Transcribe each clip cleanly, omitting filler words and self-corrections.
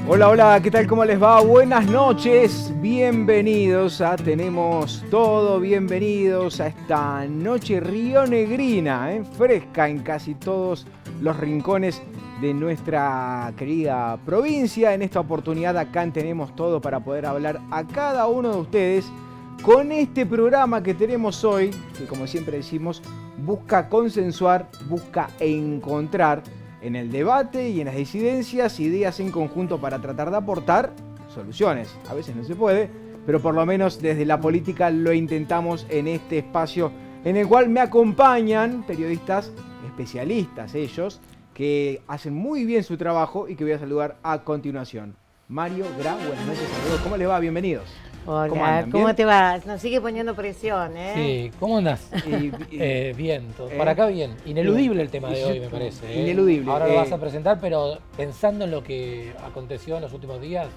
Hola, hola, ¿qué tal? ¿Cómo les va? Buenas noches, bienvenidos a Tenemos Todo, bienvenidos a esta noche rionegrina, fresca en casi todos los rincones de nuestra querida provincia. En esta oportunidad acá en Tenemos Todo para poder hablar a cada uno de ustedes con este programa que tenemos hoy, que como siempre decimos, busca consensuar, busca encontrar en el debate y en las disidencias, ideas en conjunto para tratar de aportar soluciones. A veces no se puede, pero por lo menos desde la política lo intentamos en este espacio en el cual me acompañan periodistas especialistas, ellos, que hacen muy bien su trabajo y que voy a saludar a continuación. Mario Gra, buenas noches, saludos. ¿Cómo les va? Bienvenidos. Hola, ¿cómo te vas? Nos sigue poniendo presión, ¿eh? Sí, ¿cómo andás? Bien, para acá bien. Ineludible el tema de hoy, me parece. Ineludible. Ahora lo vas a presentar, pero pensando en lo que aconteció en los últimos días,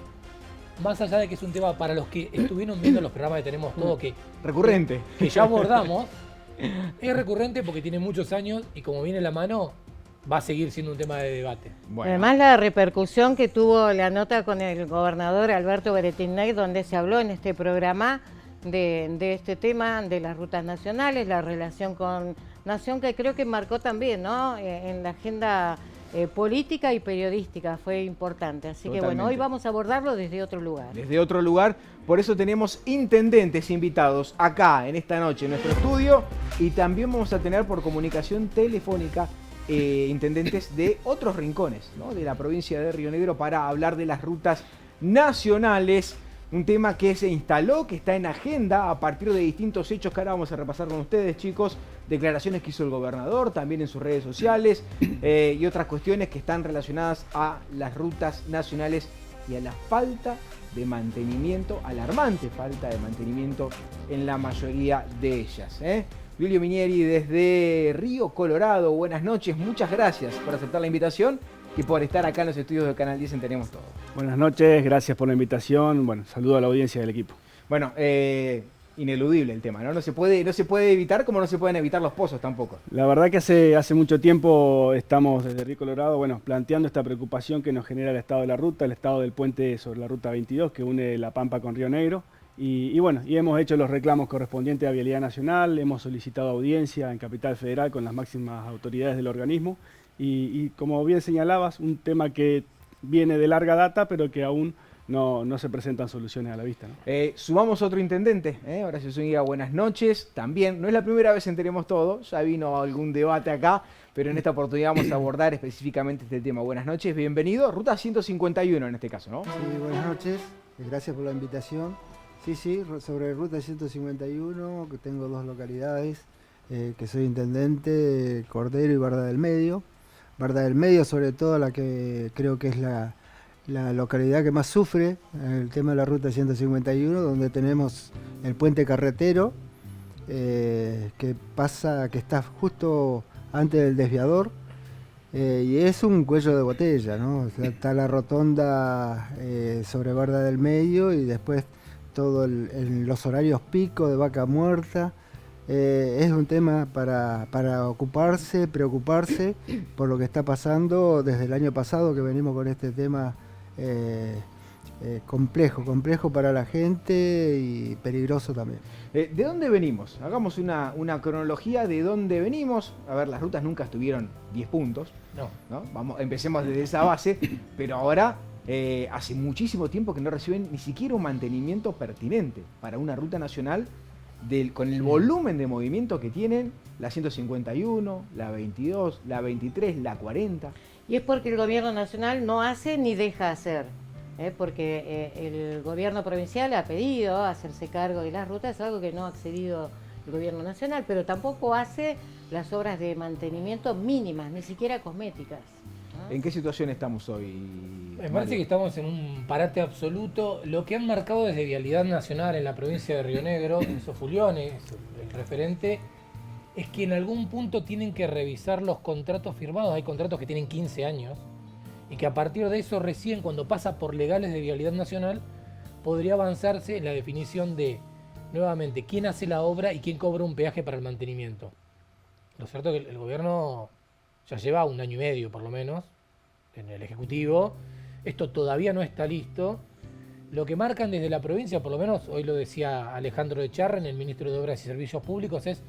más allá de que es un tema para los que estuvieron viendo los programas que tenemos todo, recurrente, que ya abordamos, es recurrente porque tiene muchos años y como viene la mano, va a seguir siendo un tema de debate. Bueno. Además, la repercusión que tuvo la nota con el gobernador Alberto Beretinay, donde se habló en este programa de este tema de las rutas nacionales, la relación con Nación, que creo que marcó también, ¿no? En la agenda política y periodística fue importante. Así Totalmente. Que bueno, hoy vamos a abordarlo desde otro lugar. Desde otro lugar, por eso tenemos intendentes invitados acá en esta noche en nuestro estudio y también vamos a tener por comunicación telefónica intendentes de otros rincones, ¿no?, de la provincia de Río Negro para hablar de las rutas nacionales, un tema que se instaló, que está en agenda a partir de distintos hechos que ahora vamos a repasar con ustedes, chicos, declaraciones que hizo el gobernador, también en sus redes sociales y otras cuestiones que están relacionadas a las rutas nacionales y a la falta de mantenimiento, alarmante falta de mantenimiento en la mayoría de ellas, Julio Minieri desde Río Colorado, buenas noches, muchas gracias por aceptar la invitación y por estar acá en los estudios de Canal 10 en Tenemos Todo. Buenas noches, gracias por la invitación, bueno, saludo a la audiencia del equipo. Bueno, ineludible el tema, ¿no? No se puede evitar como no se pueden evitar los pozos tampoco. La verdad que hace mucho tiempo estamos desde Río Colorado, bueno, planteando esta preocupación que nos genera el estado de la ruta, el estado del puente sobre la ruta 22 que une La Pampa con Río Negro. Y bueno, hemos hecho los reclamos correspondientes a Vialidad Nacional, hemos solicitado audiencia en Capital Federal con las máximas autoridades del organismo y como bien señalabas, un tema que viene de larga data pero que aún no se presentan soluciones a la vista, ¿no? Sumamos otro intendente, Horacio Zúñiga, buenas noches, también, no es la primera vez en Tenemos Todo, ya vino algún debate acá, pero en esta oportunidad vamos a abordar específicamente este tema. Buenas noches, bienvenido, ruta 151 en este caso, ¿no? Sí, buenas noches, gracias por la invitación. Sí, sobre Ruta 151, que tengo dos localidades, que soy intendente, Cordero y Barda del Medio. Barda del Medio, sobre todo, la que creo que es la localidad que más sufre el tema de la Ruta 151, donde tenemos el puente carretero, que está justo antes del desviador, y es un cuello de botella, ¿no? O sea, está la rotonda sobre Barda del Medio y después todo en los horarios pico de vaca muerta. Es un tema para ocuparse, preocuparse por lo que está pasando desde el año pasado, que venimos con este tema complejo para la gente y peligroso también. ¿De dónde venimos? Hagamos una cronología de dónde venimos. A ver, las rutas nunca estuvieron 10 puntos, ¿no? Empecemos desde esa base, pero ahora hace muchísimo tiempo que no reciben ni siquiera un mantenimiento pertinente para una ruta nacional con el volumen de movimiento que tienen la 151, la 22, la 23, la 40. Y es porque el gobierno nacional no hace ni deja hacer, porque el gobierno provincial ha pedido hacerse cargo de las rutas, es algo que no ha accedido el gobierno nacional, pero tampoco hace las obras de mantenimiento mínimas, ni siquiera cosméticas. ¿En qué situación estamos hoy? Me parece que estamos en un parate absoluto. Lo que han marcado desde Vialidad Nacional en la provincia de Río Negro, Enzo Fulione, el referente, es que en algún punto tienen que revisar los contratos firmados. Hay contratos que tienen 15 años y que a partir de eso recién, cuando pasa por legales de Vialidad Nacional, podría avanzarse en la definición de, nuevamente, quién hace la obra y quién cobra un peaje para el mantenimiento. Lo cierto es que el gobierno ya lleva un año y medio, por lo menos, en el Ejecutivo, Esto todavía no está listo. Lo que marcan desde la provincia, por lo menos hoy lo decía Alejandro Echarren, el ministro de Obras y Servicios Públicos, es: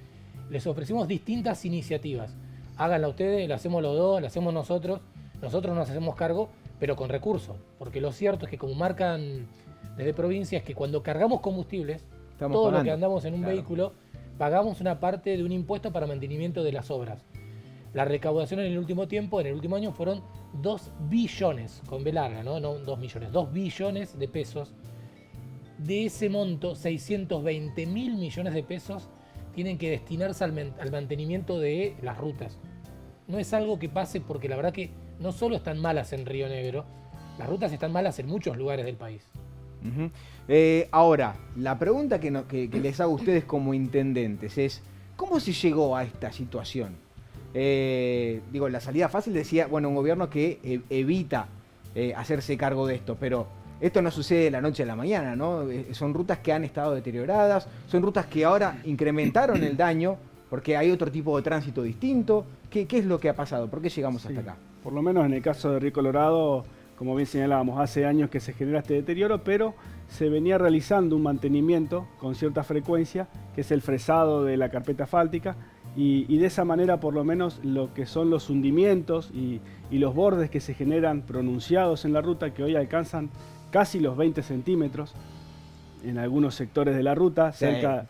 les ofrecimos distintas iniciativas. Háganla ustedes, la hacemos los dos, la hacemos nosotros nos hacemos cargo, pero con recursos. Porque lo cierto es que, como marcan desde provincia, es que cuando cargamos combustibles, Estamos todo pagando. lo que andamos en un vehículo, pagamos una parte de un impuesto para mantenimiento de las obras. La recaudación en el último tiempo, en el último año, fueron 2 billones, con B larga, ¿no? No 2 millones, 2 billones de pesos. De ese monto, 620 mil millones de pesos tienen que destinarse al mantenimiento de las rutas. No es algo que pase porque la verdad que no solo están malas en Río Negro, las rutas están malas en muchos lugares del país. Ujú. Ahora, la pregunta que les hago a ustedes como intendentes es: ¿cómo se llegó a esta situación? La salida fácil decía, bueno, un gobierno que evita hacerse cargo de esto, pero esto no sucede de la noche a la mañana, ¿no? Son rutas que han estado deterioradas, son rutas que ahora incrementaron el daño porque hay otro tipo de tránsito distinto. ¿Qué es lo que ha pasado? ¿Por qué llegamos hasta acá? Por lo menos en el caso de Río Colorado, como bien señalábamos, hace años que se genera este deterioro, pero se venía realizando un mantenimiento con cierta frecuencia, que es el fresado de la carpeta asfáltica, y de esa manera por lo menos lo que son los hundimientos y los bordes que se generan pronunciados en la ruta, que hoy alcanzan casi los 20 centímetros en algunos sectores de la ruta, cerca...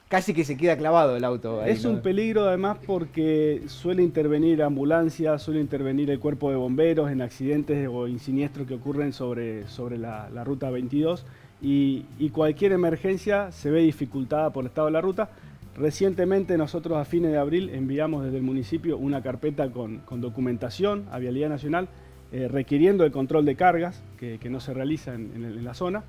Casi que se queda clavado el auto ahí, Es ¿no? un peligro además porque suele intervenir ambulancias, suele intervenir el cuerpo de bomberos en accidentes o en siniestros que ocurren sobre la ruta 22 y cualquier emergencia se ve dificultada por el estado de la ruta. Recientemente nosotros a fines de abril enviamos desde el municipio una carpeta con documentación a Vialidad Nacional requiriendo el control de cargas que no se realiza en la zona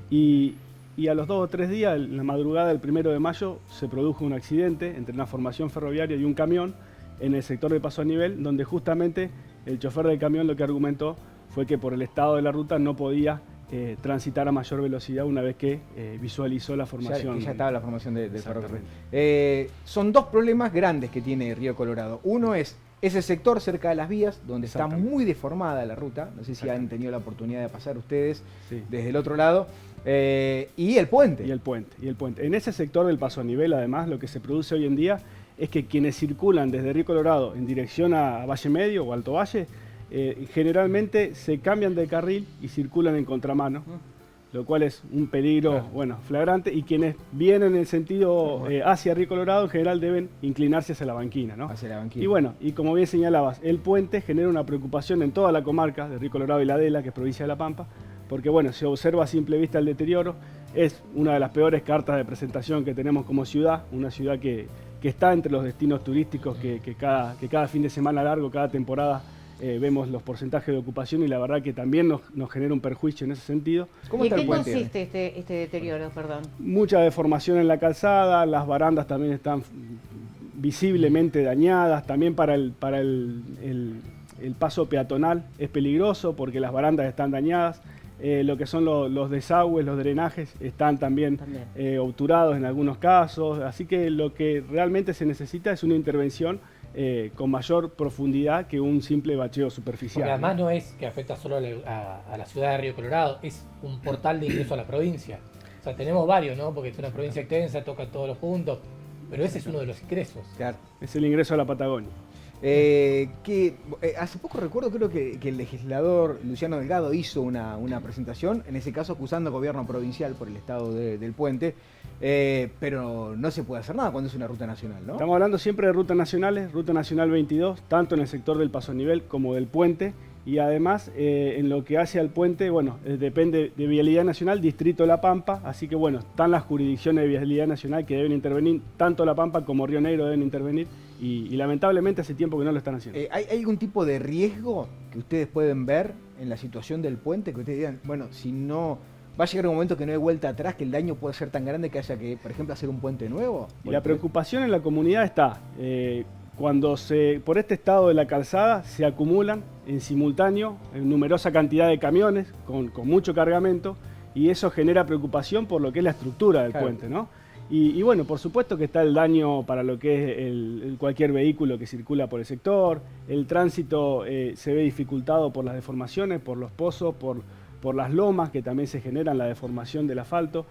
y a los 2 o 3 días, en la madrugada del 1 de mayo, se produjo un accidente entre una formación ferroviaria y un camión en el sector de paso a nivel, donde justamente el chofer del camión lo que argumentó fue que por el estado de la ruta no podía transitar a mayor velocidad una vez que visualizó la formación. Ya estaba la formación del Exactamente. ferrocarril. Son dos problemas grandes que tiene Río Colorado. Uno es ese sector cerca de las vías, donde está muy deformada la ruta. No sé si han tenido la oportunidad de pasar ustedes desde el otro lado. Y el puente. Y el puente. En ese sector del paso a nivel, además, lo que se produce hoy en día es que quienes circulan desde Río Colorado en dirección a Valle Medio o Alto Valle, generalmente se cambian de carril y circulan en contramano, lo cual es un peligro flagrante, y quienes vienen en sentido hacia Río Colorado en general deben inclinarse hacia la banquina, ¿no? Hacia la banquina. Y bueno, y como bien señalabas, el puente genera una preocupación en toda la comarca de Río Colorado y La Adela, que es provincia de La Pampa, porque bueno, se observa a simple vista el deterioro. Es una de las peores cartas de presentación que tenemos como ciudad, una ciudad que está entre los destinos turísticos que cada fin de semana largo, cada temporada, vemos los porcentajes de ocupación, y la verdad que también nos genera un perjuicio en ese sentido. ¿Y en qué consiste este deterioro, perdón? Mucha deformación en la calzada, las barandas también están visiblemente dañadas, también para el paso peatonal es peligroso porque las barandas están dañadas. Lo que son los desagües, los drenajes están también obturados en algunos casos, así que lo que realmente se necesita es una intervención con mayor profundidad que un simple bacheo superficial. Porque además no es que afecta solo a la ciudad de Río Colorado, es un portal de ingreso a la provincia. O sea, tenemos varios, ¿no? Porque es una provincia extensa, toca todos los puntos, pero ese es uno de los ingresos. Claro. Es el ingreso a la Patagonia. Hace poco recuerdo, creo que el legislador Luciano Delgado hizo una presentación, en ese caso acusando al gobierno provincial por el estado del puente, pero no se puede hacer nada cuando es una ruta nacional, ¿no? Estamos hablando siempre de rutas nacionales, Ruta Nacional 22, tanto en el sector del paso a nivel como del puente, y además en lo que hace al puente, bueno, depende de Vialidad Nacional, Distrito de La Pampa, así que bueno, están las jurisdicciones de Vialidad Nacional que deben intervenir, tanto La Pampa como Río Negro deben intervenir, y lamentablemente hace tiempo que no lo están haciendo. ¿Hay algún tipo de riesgo que ustedes pueden ver en la situación del puente? Que ustedes digan, bueno, si no, va a llegar un momento que no hay vuelta atrás, que el daño puede ser tan grande que haya que, por ejemplo, hacer un puente nuevo. Y la preocupación en la comunidad está, cuando por este estado de la calzada se acumulan en simultáneo en numerosa cantidad de camiones con mucho cargamento, y eso genera preocupación por lo que es la estructura del puente, ¿no? Y bueno, por supuesto que está el daño para lo que es cualquier vehículo que circula por el sector. El tránsito se ve dificultado por las deformaciones, por los pozos, por las lomas que también se generan la deformación del asfalto.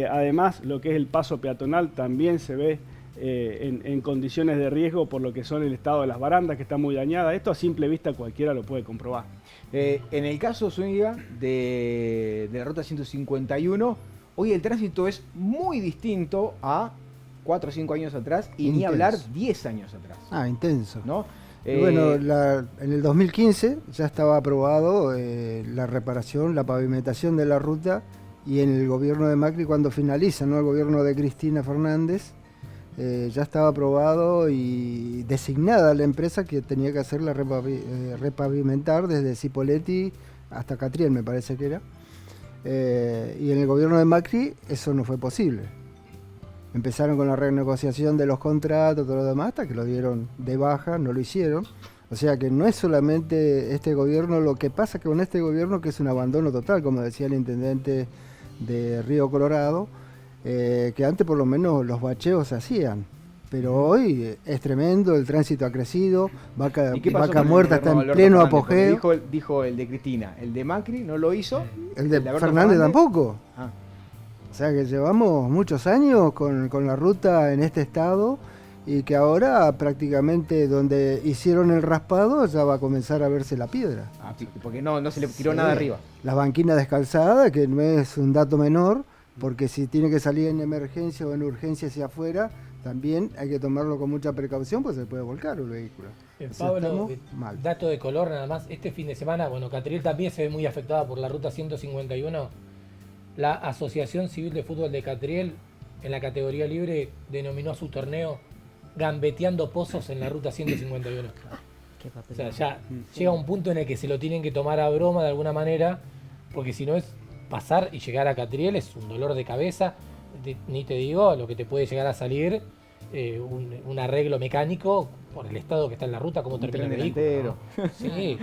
Además, lo que es el paso peatonal también se ve en condiciones de riesgo por lo que son el estado de las barandas, que está muy dañada. Esto a simple vista cualquiera lo puede comprobar. En el caso, Zúñiga, de la ruta 151, hoy el tránsito es muy distinto a 4 o 5 años atrás y ni hablar 10 años atrás. Intenso. ¿No? Bueno, en el 2015 ya estaba aprobado la reparación, la pavimentación de la ruta, y en el gobierno de Macri, cuando finaliza, ¿no?, el gobierno de Cristina Fernández, ya estaba aprobado y designada la empresa que tenía que hacer repavimentar desde Cipolletti hasta Catriel, me parece que era. Y en el gobierno de Macri eso no fue posible. Empezaron con la renegociación de los contratos, todo lo demás, hasta que lo dieron de baja, no lo hicieron. O sea que no es solamente este gobierno, lo que pasa que con este gobierno, que es un abandono total, como decía el intendente de Río Colorado, que antes por lo menos los bacheos se hacían. Pero hoy es tremendo, el tránsito ha crecido, Vaca Muerta está en pleno apogeo. Dijo el de Cristina, el de Macri no lo hizo. El de Fernández tampoco. Ah. O sea que llevamos muchos años con la ruta en este estado, y que ahora prácticamente donde hicieron el raspado ya va a comenzar a verse la piedra. Porque no se le tiró nada arriba. Las banquinas descalzadas, que no es un dato menor, porque si tiene que salir en emergencia o en urgencia hacia afuera, también hay que tomarlo con mucha precaución, pues se puede volcar el vehículo. Pablo, dato de color nada más, este fin de semana, bueno, Catriel también se ve muy afectada por la ruta 151. La Asociación Civil de Fútbol de Catriel, en la categoría libre, denominó a su torneo Gambeteando Pozos en la ruta 151. O sea, ya llega un punto en el que se lo tienen que tomar a broma de alguna manera, porque si no es pasar y llegar a Catriel es un dolor de cabeza. Ni te digo lo que te puede llegar a salir un arreglo mecánico por el estado que está en la ruta, cómo termina el vehículo, ¿no? Sí,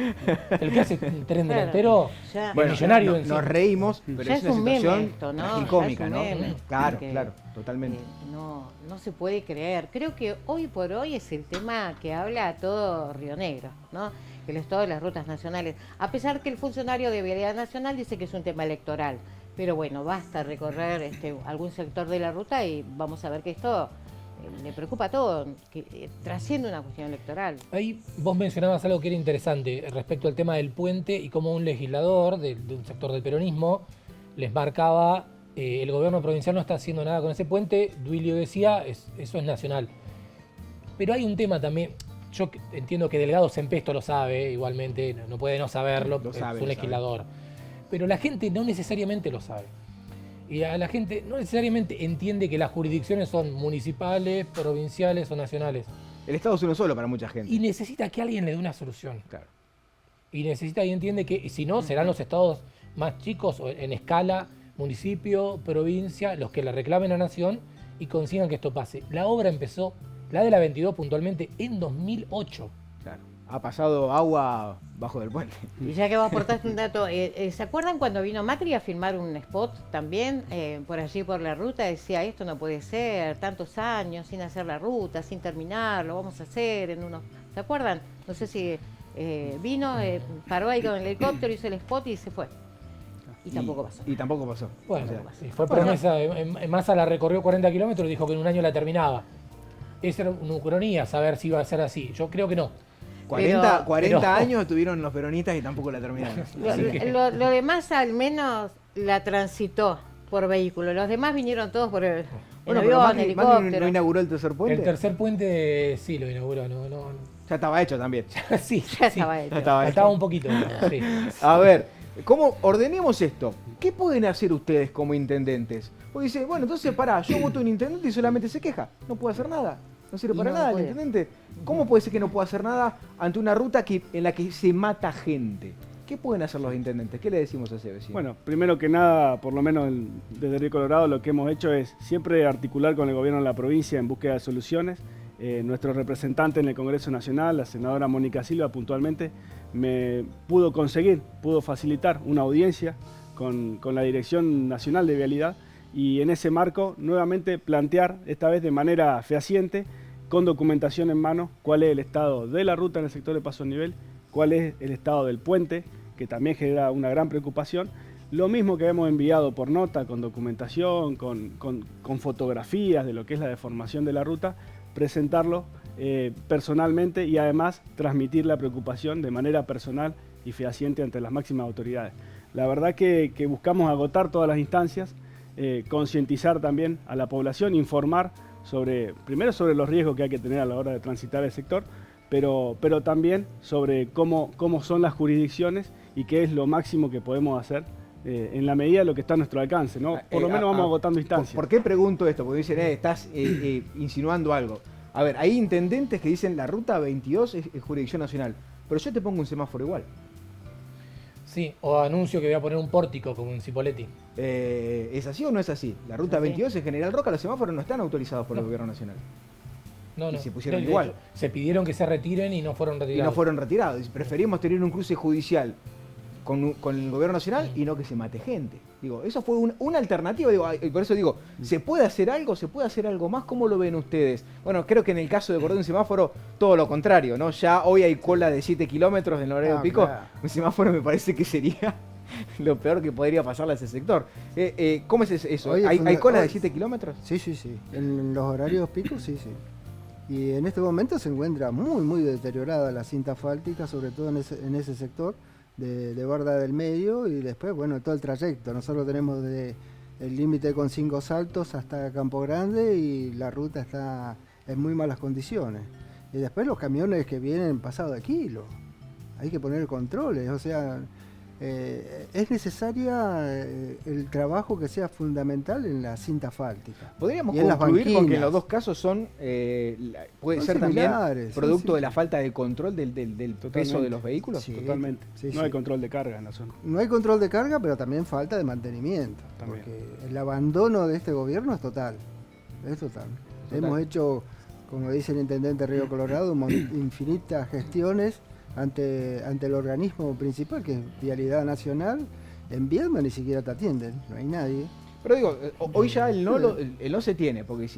el que hace un tren delantero es millonario. Nos reímos, pero ya es una situación esto, ¿no? cómica, ¿no? Meme, Claro, totalmente. No se puede creer. Creo que hoy por hoy es el tema que habla a todo Río Negro, ¿no? El estado de las rutas nacionales. A pesar que el funcionario de Vialidad Nacional dice que es un tema electoral. Pero bueno, basta recorrer algún sector de la ruta y vamos a ver que esto le preocupa a todo, que trasciende una cuestión electoral. Ahí vos mencionabas algo que era interesante respecto al tema del puente y cómo un legislador de un sector del peronismo les marcaba el gobierno provincial no está haciendo nada con ese puente. Duilio decía, eso es nacional. Pero hay un tema también, yo entiendo que Delgado Sempesto lo sabe igualmente, no puede no saberlo, es un legislador. Pero la gente no necesariamente lo sabe. Y a la gente no necesariamente entiende que las jurisdicciones son municipales, provinciales o nacionales. El Estado es uno solo para mucha gente. Y necesita que alguien le dé una solución. Claro. Y necesita y entiende que si no, serán los estados más chicos en escala, municipio, provincia, los que le reclamen a Nación y consigan que esto pase. La obra empezó, la de la 22 puntualmente, en 2008. Claro. Ha pasado agua bajo del puente. Y ya que vos aportaste un dato, ¿se acuerdan cuando vino Macri a filmar un spot también por allí por la ruta? Decía, esto no puede ser, tantos años sin hacer la ruta, sin terminar, lo vamos a hacer en unos... ¿Se acuerdan? No sé si vino, paró ahí con el helicóptero, hizo el spot y se fue. Y tampoco pasó. Y tampoco pasó. Bueno, sí, fue promesa. En Massa la recorrió 40 kilómetros y dijo que en un año la terminaba. Esa era una ucronía, saber si iba a ser así. Yo creo que no. 40 años tuvieron los peronistas y tampoco la terminaron. Lo demás al menos la transitó por vehículo. Los demás vinieron todos por el avión, helicóptero. ¿No inauguró el tercer puente? El tercer puente sí lo inauguró. Ya estaba hecho también. Sí, estaba hecho. Faltaba un poquito. Sí. A ver, ¿cómo ordenemos esto? ¿Qué pueden hacer ustedes como intendentes? Pues dice, bueno, entonces pará, yo voto un intendente y solamente se queja. No puedo hacer nada. No sirve para nada el intendente. ¿Cómo puede ser que no pueda hacer nada ante una ruta en la que se mata gente? ¿Qué pueden hacer los intendentes? ¿Qué le decimos a ese vecino? Bueno, primero que nada, por lo menos desde Río Colorado, lo que hemos hecho es siempre articular con el gobierno de la provincia en búsqueda de soluciones. Nuestro representante en el Congreso Nacional, la senadora Mónica Silva, puntualmente, me pudo facilitar una audiencia con la Dirección Nacional de Vialidad, y en ese marco nuevamente plantear, esta vez de manera fehaciente, con documentación en mano, cuál es el estado de la ruta en el sector de paso a nivel, cuál es el estado del puente, que también genera una gran preocupación. Lo mismo que hemos enviado por nota, con documentación, con fotografías de lo que es la deformación de la ruta, presentarlo personalmente y además transmitir la preocupación de manera personal y fehaciente ante las máximas autoridades. La verdad que buscamos agotar todas las instancias, concientizar también a la población, informar primero sobre los riesgos que hay que tener a la hora de transitar el sector, pero también sobre cómo son las jurisdicciones y qué es lo máximo que podemos hacer en la medida de lo que está a nuestro alcance, ¿no? Por lo menos vamos agotando instancias. ¿Por qué pregunto esto? Porque dicen, estás insinuando algo. A ver, hay intendentes que dicen la ruta 22 es jurisdicción nacional, pero yo te pongo un semáforo igual. Sí, o anuncio que voy a poner un pórtico como en Cipolletti. ¿Es así o no es así? La ruta 22 en General Roca, los semáforos no están autorizados por el gobierno nacional. No, y se pusieron de igual. hecho, se pidieron que se retiren y no fueron retirados. Y no fueron retirados. Preferimos tener un cruce judicial con el gobierno nacional y no que se mate gente. Digo, eso fue una alternativa. Digo, y por eso digo, ¿se puede hacer algo? ¿Se puede hacer algo más? ¿Cómo lo ven ustedes? Bueno, creo que en el caso de cordón semáforo, todo lo contrario, ¿no? Ya hoy hay cola de 7 kilómetros en el horario pico. Claro. Un semáforo me parece que sería lo peor que podría pasarle a ese sector. ¿Cómo es eso? Oye, ¿Hay cola de 7 kilómetros? Sí. En los horarios picos, sí. Y en este momento se encuentra muy deteriorada la cinta asfáltica, sobre todo en ese sector de Barda del Medio, y después, bueno, todo el trayecto. Nosotros tenemos el límite con 5 Saltos hasta Campo Grande y la ruta está en muy malas condiciones. Y después los camiones que vienen pasados de kilo. Hay que poner controles, o sea, es necesaria el trabajo que sea fundamental en la cinta asfáltica. Podríamos concluir con que en los dos casos son puede ser también producto de la falta de control del peso de los vehículos. Sí, totalmente. No hay control de carga en la zona. No hay control de carga, pero también falta de mantenimiento. También. Porque el abandono de este gobierno es total. Hemos hecho, como dice el intendente Río Colorado, infinitas gestiones ante el organismo principal, que es Vialidad Nacional. En Viedma ni siquiera te atienden, no hay nadie. Pero digo, hoy ya el no se tiene, porque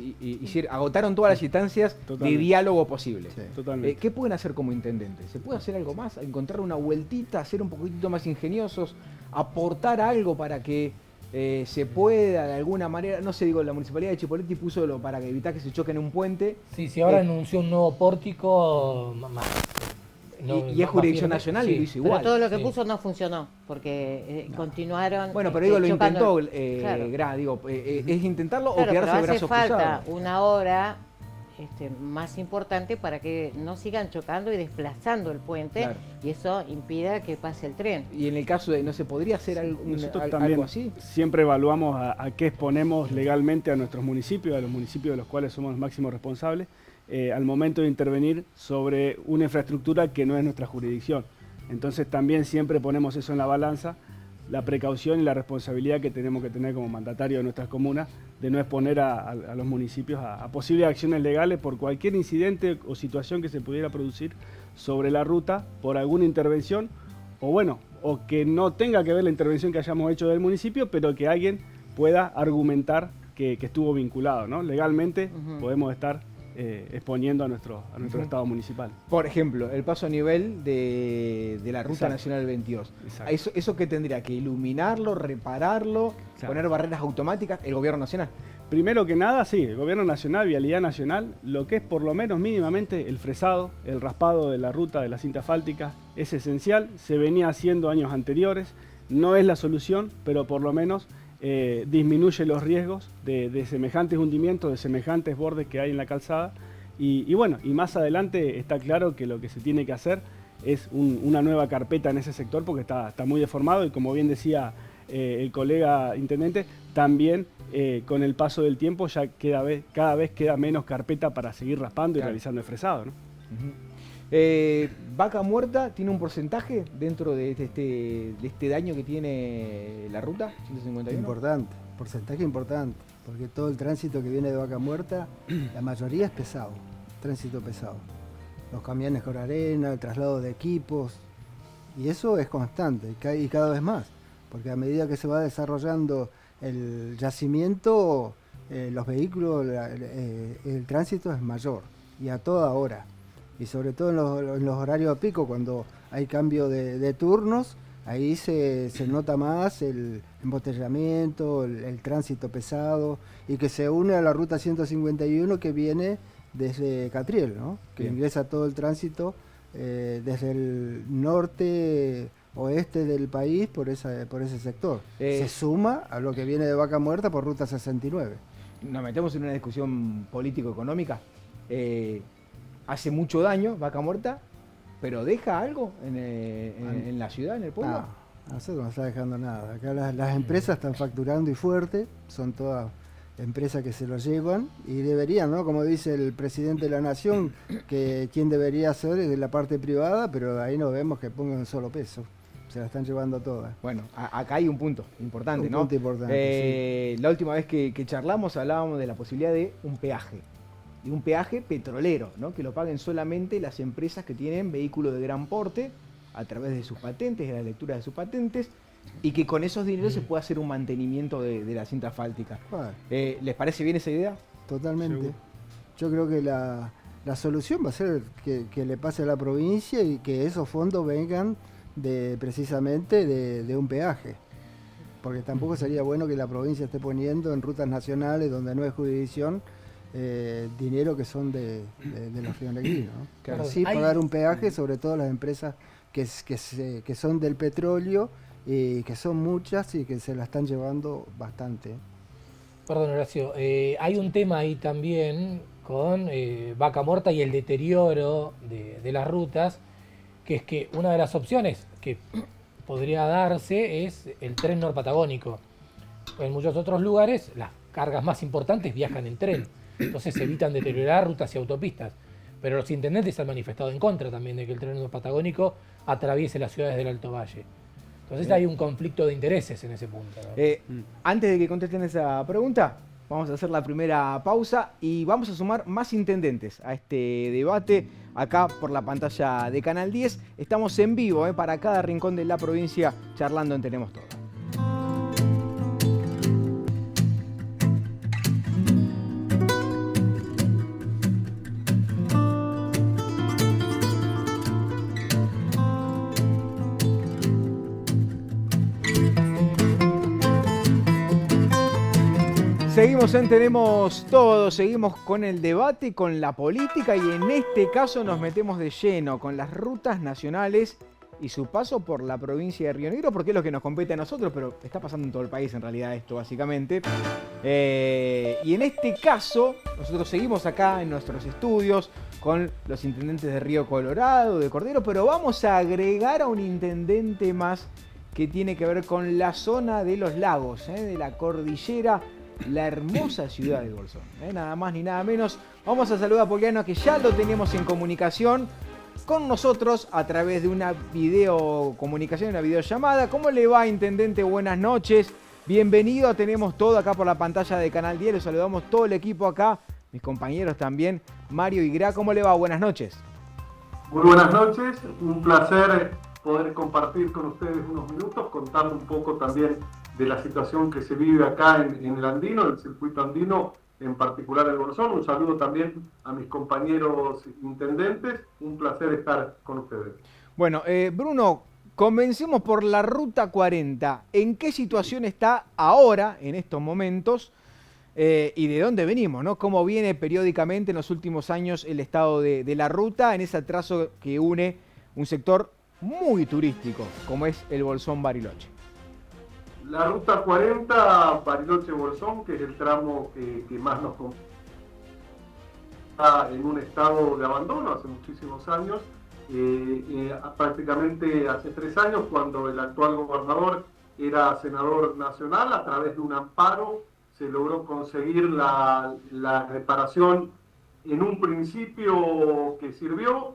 agotaron todas las instancias de diálogo posible. Sí, totalmente. ¿Qué pueden hacer como intendentes? ¿Se puede hacer algo más? ¿Encontrar una vueltita? ¿Ser un poquitito más ingeniosos? ¿Aportar algo para que se pueda de alguna manera? No sé, digo, la Municipalidad de Chipolletti puso para evitar que se choquen en un puente. Sí, ahora anunció un nuevo pórtico más. Y es jurisdicción nacional y lo hizo igual. Pero todo lo que puso no funcionó, porque continuaron. Bueno, pero digo, lo intentó, claro. ¿es intentarlo claro, o quedarse de brazos cruzados? Hace falta una hora más importante para que no sigan chocando y desplazando el puente, claro, y eso impida que pase el tren. Y en el caso de, ¿no se podría hacer algo así? Siempre evaluamos a qué exponemos legalmente a nuestros municipios, a los municipios de los cuales somos los máximos responsables, al momento de intervenir sobre una infraestructura que no es nuestra jurisdicción. Entonces también siempre ponemos eso en la balanza, la precaución y la responsabilidad que tenemos que tener como mandatario de nuestras comunas de no exponer a los municipios a posibles acciones legales por cualquier incidente o situación que se pudiera producir sobre la ruta por alguna intervención, o que no tenga que ver la intervención que hayamos hecho del municipio, pero que alguien pueda argumentar que estuvo vinculado, ¿no? Legalmente podemos estar exponiendo a nuestro Estado municipal. Por ejemplo, el paso a nivel de la Ruta Nacional 22. ¿Eso qué tendría? ¿Que iluminarlo, repararlo, poner barreras automáticas? ¿El gobierno nacional? Primero que nada, sí, el gobierno nacional, Vialidad Nacional, lo que es por lo menos mínimamente el fresado, el raspado de la ruta de la cinta asfáltica es esencial, se venía haciendo años anteriores, no es la solución, pero por lo menos disminuye los riesgos de semejantes hundimientos, de semejantes bordes que hay en la calzada. Y más adelante está claro que lo que se tiene que hacer es una nueva carpeta en ese sector porque está muy deformado y, como bien decía el colega intendente, también con el paso del tiempo ya cada vez queda menos carpeta para seguir raspando y realizando el fresado, ¿no? ¿Vaca Muerta tiene un porcentaje dentro de este daño que tiene la ruta 151? Importante, porcentaje importante, porque todo el tránsito que viene de Vaca Muerta, la mayoría es pesado, tránsito pesado. Los camiones con arena, el traslado de equipos, y eso es constante y cada vez más, porque a medida que se va desarrollando el yacimiento, los vehículos, el tránsito es mayor y a toda hora. Y sobre todo en los horarios pico, cuando hay cambio de turnos, ahí se nota más el embotellamiento, el tránsito pesado, y que se une a la ruta 151 que viene desde Catriel, ¿no? Que Bien. ingresa todo el tránsito desde el norte oeste del país por ese sector. Se suma a lo que viene de Vaca Muerta por ruta 69. Nos metemos en una discusión político-económica. Hace mucho daño Vaca Muerta, pero ¿deja algo en la ciudad, en el pueblo? No, a nosotros no está dejando nada. Acá las empresas están facturando y fuerte, son todas empresas que se lo llevan y deberían, ¿no? Como dice el presidente de la Nación, que quien debería hacer es de la parte privada, pero ahí no vemos que pongan un solo peso. Se la están llevando todas. Bueno, acá hay un punto importante, ¿no? Un punto importante, La última vez que charlamos hablábamos de la posibilidad de un peaje. Y un peaje petrolero, ¿no? Que lo paguen solamente las empresas que tienen vehículos de gran porte a través de sus patentes, de la lectura de sus patentes, y que con esos dineros se pueda hacer un mantenimiento de la cinta asfáltica. Bueno, ¿Les parece bien esa idea? totalmente. Seguro. Yo creo que la solución va a ser que le pase a la provincia y que esos fondos vengan precisamente de un peaje. Porque tampoco sería bueno que la provincia esté poniendo en rutas nacionales donde no hay jurisdicción dinero que son de los rionegrinos, ¿no? Claro, Sí pagar un peaje, sobre todo las empresas que son del petróleo y que son muchas y que se la están llevando bastante. Perdón, Horacio, hay un tema ahí también con Vaca Muerta y el deterioro de las rutas, que es que una de las opciones que podría darse es el tren norpatagónico. En muchos otros lugares las cargas más importantes viajan en tren, entonces se evitan deteriorar rutas y autopistas. Pero los intendentes han manifestado en contra también de que el tren norpatagónico atraviese las ciudades del Alto Valle. Entonces hay un conflicto de intereses en ese punto, ¿no? Antes de que contesten esa pregunta, vamos a hacer la primera pausa y vamos a sumar más intendentes a este debate acá por la pantalla de Canal 10. Estamos en vivo para cada rincón de la provincia charlando en Tenemos Todo. Seguimos en Tenemos Todo, seguimos con el debate, con la política y en este caso nos metemos de lleno con las rutas nacionales y su paso por la provincia de Río Negro, porque es lo que nos compete a nosotros, pero está pasando en todo el país en realidad esto básicamente. Y en este caso nosotros seguimos acá en nuestros estudios con los intendentes de Río Colorado, de Cordero, pero vamos a agregar a un intendente más que tiene que ver con la zona de los lagos, de la cordillera, la hermosa ciudad de Bolsón, nada más ni nada menos. Vamos a saludar a Poliano, que ya lo tenemos en comunicación con nosotros a través de una videocomunicación, una videollamada. ¿Cómo le va, intendente? Buenas noches. Bienvenido a Tenemos Todo acá por la pantalla de Canal 10. Los saludamos todo el equipo acá, mis compañeros también, Mario y Gra. ¿Cómo le va? Buenas noches. Muy buenas noches, un placer poder compartir con ustedes unos minutos, contando un poco también de la situación que se vive acá en el Andino, el circuito andino, en particular el Bolsón. Un saludo también a mis compañeros intendentes, un placer estar con ustedes. Bueno, Bruno, comencemos por la Ruta 40. ¿En qué situación está ahora, en estos momentos, y de dónde venimos, ¿no? ¿Cómo viene periódicamente en los últimos años el estado de la ruta en ese trazo que une un sector muy turístico, como es el Bolsón-Bariloche? La Ruta 40, Bariloche-Bolsón, que es el tramo que más nos está en un estado de abandono hace muchísimos años, prácticamente hace 3 años, cuando el actual gobernador era senador nacional, a través de un amparo se logró conseguir la reparación en un principio que sirvió.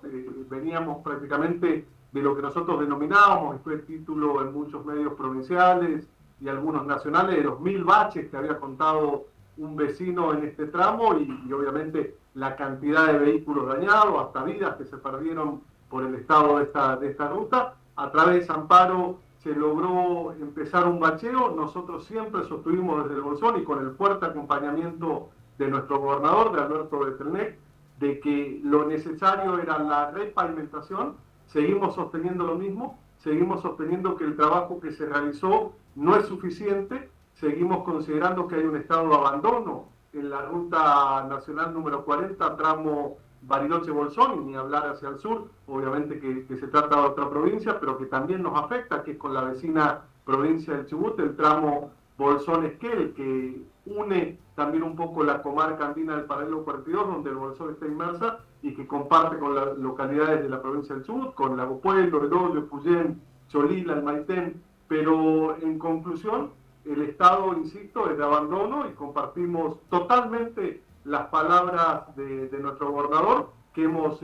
Veníamos prácticamente de lo que nosotros denominábamos, y fue el título en muchos medios provinciales y algunos nacionales, de los 1000 baches que había contado un vecino en este tramo, y obviamente la cantidad de vehículos dañados, hasta vidas que se perdieron por el estado de esta ruta. A través de ese amparo se logró empezar un bacheo. Nosotros siempre sostuvimos desde el Bolsón y con el fuerte acompañamiento de nuestro gobernador, de Alberto Betelnec, de que lo necesario era la repavimentación. Seguimos sosteniendo lo mismo, seguimos sosteniendo que el trabajo que se realizó no es suficiente, seguimos considerando que hay un estado de abandono en la ruta nacional número 40, tramo Bariloche-Bolsón, y ni hablar hacia el sur, obviamente que se trata de otra provincia, pero que también nos afecta, que es con la vecina provincia del Chubut, el tramo Bolsón-Esquel, que une también un poco la comarca andina del paralelo 42, donde el Bolsón está inmersa, y que comparte con las localidades de la provincia del Chubut, con Lago Pueblo, El Hoyo, Puyén, Cholila, El Maitén. Pero en conclusión, el estado, insisto, es de abandono, y compartimos totalmente las palabras de nuestro gobernador, que hemos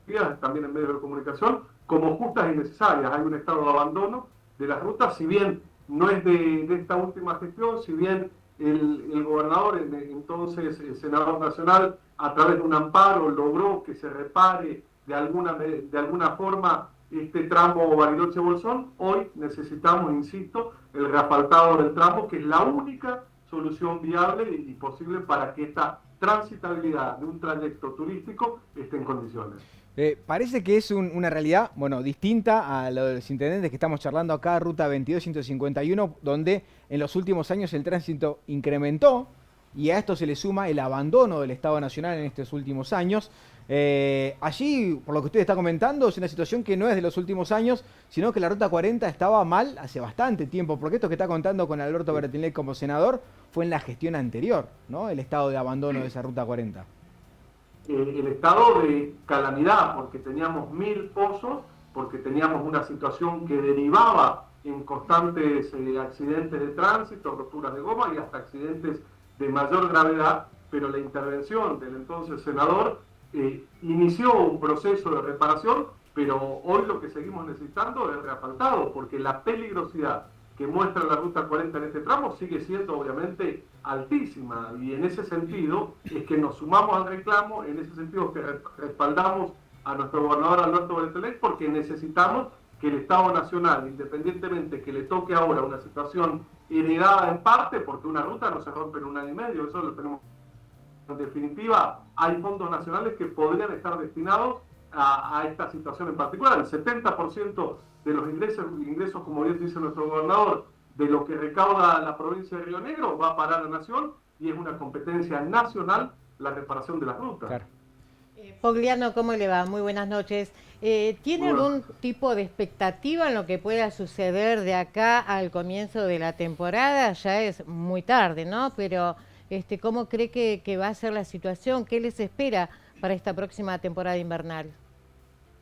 tildado también en medios de comunicación como justas y necesarias. Hay un estado de abandono de las rutas, si bien no es de esta última gestión, si bien el gobernador, entonces el senador nacional, a través de un amparo logró que se repare de alguna forma este tramo Bariloche-Bolsón. Hoy necesitamos, insisto, el reasfaltado del tramo, que es la única solución viable y posible para que esta transitabilidad de un trayecto turístico esté en condiciones. Parece que es una realidad, bueno, distinta a lo de los intendentes que estamos charlando acá, Ruta 22-151, donde en los últimos años el tránsito incrementó, y a esto se le suma el abandono del Estado Nacional en estos últimos años. Allí, por lo que usted está comentando, es una situación que no es de los últimos años, sino que la Ruta 40 estaba mal hace bastante tiempo, porque esto que está contando con Alberto Betelnec como senador fue en la gestión anterior, ¿no? El estado de abandono de esa Ruta 40. El estado de calamidad, porque teníamos 1000 pozos, porque teníamos una situación que derivaba en constantes accidentes de tránsito, roturas de goma y hasta accidentes de mayor gravedad, pero la intervención del entonces senador inició un proceso de reparación, pero hoy lo que seguimos necesitando es reasfaltado, porque la peligrosidad que muestra la Ruta 40 en este tramo sigue siendo obviamente altísima, y en ese sentido es que nos sumamos al reclamo, en ese sentido que respaldamos a nuestro gobernador Alberto Betelnec, porque necesitamos que el Estado Nacional, independientemente que le toque ahora una situación heredada en parte, porque una ruta no se rompe en un año y medio, eso lo tenemos. En definitiva, hay fondos nacionales que podrían estar destinados a esta situación en particular. El 70% de los ingresos, como bien dice nuestro gobernador, de lo que recauda la provincia de Río Negro va a parar a la nación, y es una competencia nacional la reparación de las rutas. Claro. Pogliano, ¿cómo le va? Muy buenas noches. ¿Tiene algún tipo de expectativa en lo que pueda suceder de acá al comienzo de la temporada? Ya es muy tarde, ¿no? Pero ¿cómo cree que va a ser la situación? ¿Qué les espera para esta próxima temporada invernal?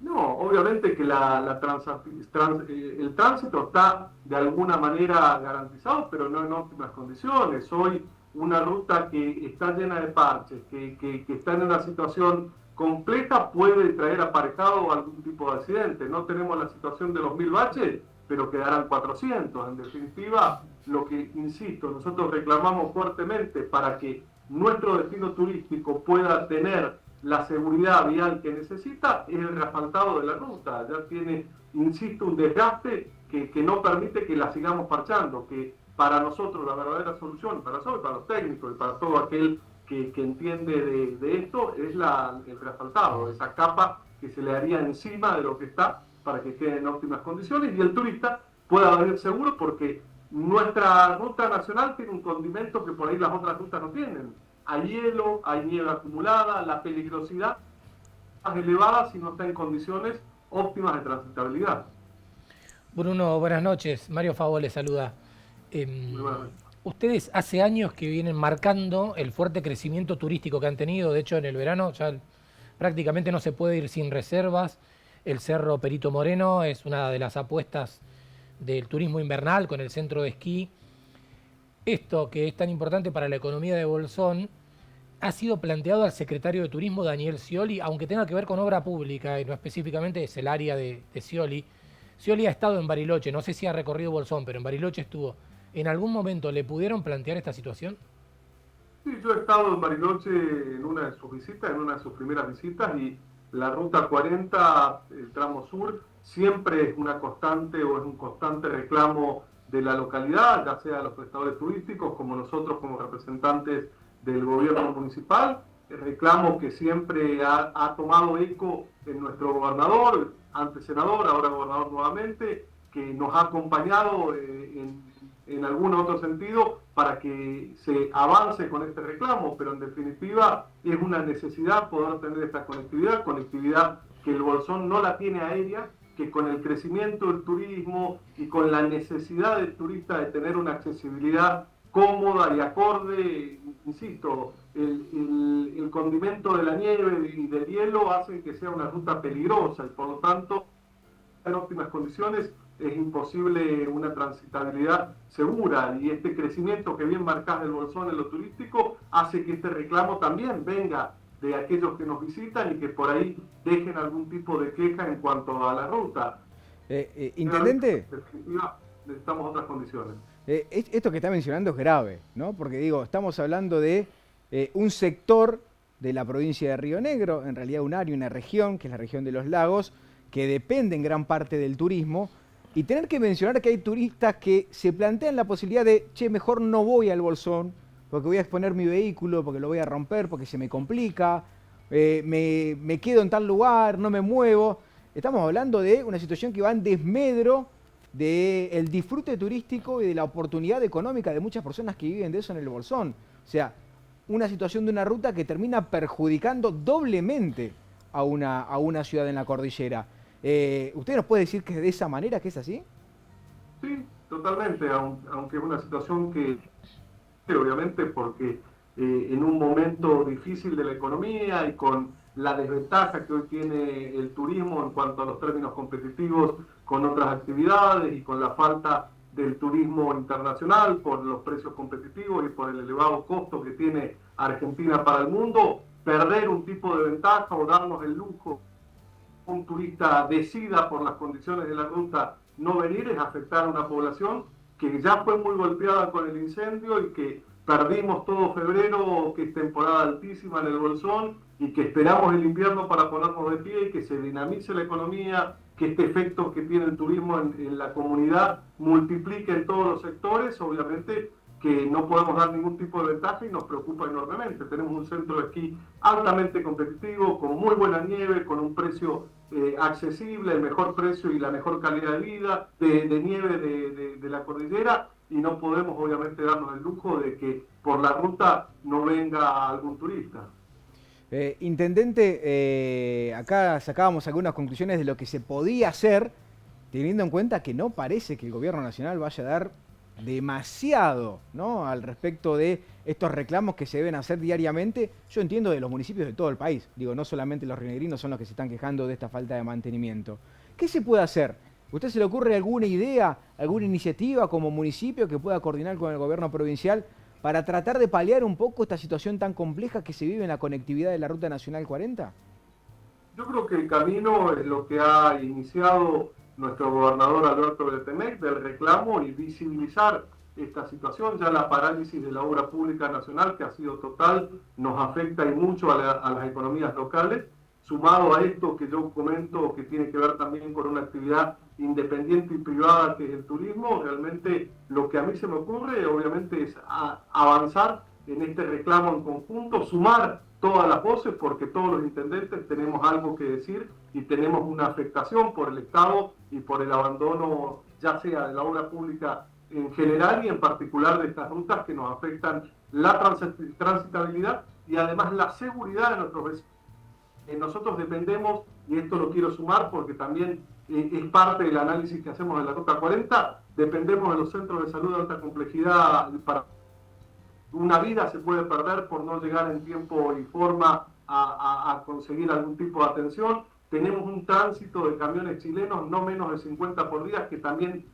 No, obviamente que el tránsito está de alguna manera garantizado, pero no en óptimas condiciones. Hoy una ruta que está llena de parches, que está en una situación compleja, puede traer aparejado algún tipo de accidente. No tenemos la situación de los 1000 baches, pero quedarán 400. En definitiva, lo que, insisto, nosotros reclamamos fuertemente para que nuestro destino turístico pueda tener la seguridad vial que necesita es el reasfaltado de la ruta. Ya tiene, insisto, un desgaste que no permite que la sigamos parchando, que para nosotros la verdadera solución, para los técnicos y para todo aquel que entiende de esto, es el reasfaltado, esa capa que se le haría encima de lo que está para que quede en óptimas condiciones y el turista pueda venir seguro, porque nuestra ruta nacional tiene un condimento que por ahí las otras rutas no tienen. Hay hielo, hay nieve acumulada, la peligrosidad más elevada si no está en condiciones óptimas de transitabilidad. Bruno, buenas noches. Mario Favó le saluda. Ustedes hace años que vienen marcando el fuerte crecimiento turístico que han tenido. De hecho, en el verano ya prácticamente no se puede ir sin reservas. El Cerro Perito Moreno es una de las apuestas del turismo invernal con el centro de esquí. Esto, que es tan importante para la economía de Bolsón, ha sido planteado al secretario de Turismo, Daniel Scioli, aunque tenga que ver con obra pública y no específicamente es el área de Scioli. Scioli ha estado en Bariloche, no sé si ha recorrido Bolsón, pero en Bariloche estuvo. ¿En algún momento le pudieron plantear esta situación? Sí, yo he estado en Bariloche en una de sus visitas, en una de sus primeras visitas, y la Ruta 40, el tramo sur, siempre es una constante o es un constante reclamo de la localidad, ya sea los prestadores turísticos como nosotros como representantes del gobierno municipal, el reclamo que siempre ha tomado eco en nuestro gobernador, antes senador, ahora gobernador nuevamente, que nos ha acompañado en algún otro sentido para que se avance con este reclamo, pero en definitiva es una necesidad poder tener esta conectividad que el Bolsón no la tiene aérea, que con el crecimiento del turismo y con la necesidad del turista de tener una accesibilidad cómoda y acorde, insisto, el condimento de la nieve y del hielo hace que sea una ruta peligrosa y por lo tanto en óptimas condiciones es imposible una transitabilidad segura, y este crecimiento que bien marcás del Bolsón en lo turístico hace que este reclamo también venga de aquellos que nos visitan y que por ahí dejen algún tipo de queja en cuanto a la ruta. Intendente, En definitiva, necesitamos otras condiciones. esto que está mencionando es grave, ¿no? Porque digo, estamos hablando de un sector de la provincia de Río Negro, en realidad un área, una región, que es la región de los lagos, que depende en gran parte del turismo, y tener que mencionar que hay turistas que se plantean la posibilidad de, che, mejor no voy al Bolsón, porque voy a exponer mi vehículo, porque lo voy a romper, porque se me complica, me quedo en tal lugar, no me muevo. Estamos hablando de una situación que va en desmedro del disfrute turístico y de la oportunidad económica de muchas personas que viven de eso en el Bolsón. O sea, una situación de una ruta que termina perjudicando doblemente a una ciudad en la cordillera. ¿Usted nos puede decir que es de esa manera, que es así? Sí, totalmente, aunque es una situación que, obviamente, porque en un momento difícil de la economía y con la desventaja que hoy tiene el turismo en cuanto a los términos competitivos con otras actividades y con la falta del turismo internacional por los precios competitivos y por el elevado costo que tiene Argentina para el mundo, perder un tipo de ventaja o darnos el lujo un turista decida por las condiciones de la ruta no venir es afectar a una población que ya fue muy golpeada con el incendio y que perdimos todo febrero, que es temporada altísima en el Bolsón, y que esperamos el invierno para ponernos de pie y que se dinamice la economía, que este efecto que tiene el turismo en la comunidad multiplique en todos los sectores. Obviamente que no podemos dar ningún tipo de ventaja y nos preocupa enormemente. Tenemos un centro de esquí altamente competitivo, con muy buena nieve, con un precio accesible, el mejor precio y la mejor calidad de vida, de nieve de la cordillera, y no podemos obviamente darnos el lujo de que por la ruta no venga algún turista. Intendente, acá sacábamos algunas conclusiones de lo que se podía hacer, teniendo en cuenta que no parece que el gobierno nacional vaya a dar demasiado, ¿no?, al respecto de estos reclamos que se deben hacer diariamente. Yo entiendo de los municipios de todo el país, digo, no solamente los rionegrinos son los que se están quejando de esta falta de mantenimiento. ¿Qué se puede hacer? ¿Usted se le ocurre alguna idea, alguna iniciativa como municipio que pueda coordinar con el gobierno provincial para tratar de paliar un poco esta situación tan compleja que se vive en la conectividad de la Ruta Nacional 40? Yo creo que el camino es lo que ha iniciado nuestro gobernador Alberto Bretenec, del reclamo y visibilizar esta situación. Ya la parálisis de la obra pública nacional, que ha sido total, nos afecta y mucho a las economías locales, sumado a esto que yo comento, que tiene que ver también con una actividad independiente y privada que es el turismo. Realmente lo que a mí se me ocurre, obviamente, es avanzar en este reclamo en conjunto, sumar todas las voces, porque todos los intendentes tenemos algo que decir y tenemos una afectación por el Estado y por el abandono, ya sea de la obra pública en general y en particular de estas rutas que nos afectan la transitabilidad y además la seguridad de nuestros vecinos. Nosotros dependemos, y esto lo quiero sumar porque también es parte del análisis que hacemos de la Ruta 40, dependemos de los centros de salud de alta complejidad. Para una vida se puede perder por no llegar en tiempo y forma a conseguir algún tipo de atención. Tenemos un tránsito de camiones chilenos, no menos de 50 por día, que también